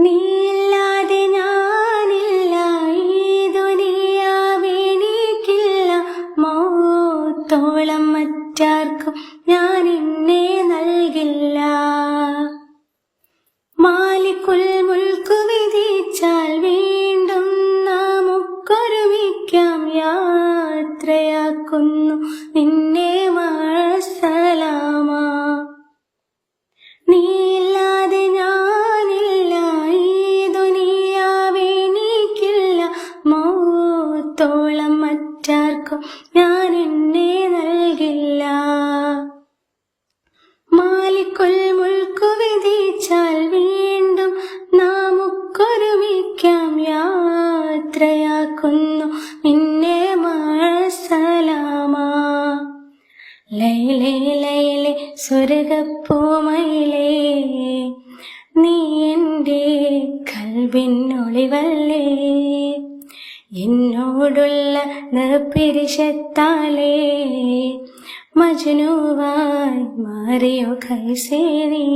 നീയില്ലാതെ ഞാനില്ല, ഈ ദുനിയാവെനിക്കില്ല. മൗത്തോളം മറ്റാർക്കും ഞാൻ എന്നെ നൽകില്ല. മാലിക്കുൽ മുൽക്ക് വിധിച്ചാൽ വീണ്ടും നമുക്കൊരുമിക്കാം. യാത്രയാക്കുന്നു നിന്നെ മഅസ്സലാമ. നീയില്ലാതെ ഞാനില്ല, ഈ ദുനിയാവെനിക്കില്ല. മൗത്തോളം മറ്റാർക്കും ഞാൻ എന്നെ നൽകില്ല. മാലിക്കുൽ മുൽക്ക് വിധിച്ചാൽ വീണ്ടും നമുക്കൊരുമിക്കാം. യാത്രയാക്കുന്നു നിന്നെ മഅസ്സലാമ. ലൈലേ ലൈലേ സ്വർഗപ്പൂമയിലേ, നീ എൻ്റെ കൽബിനൊളിവല്ലേ. എന്നോടുള്ള നിർപ്പിരിശത്താലേ മജ്നൂവായി മാറിയോ കൈസേ നീ.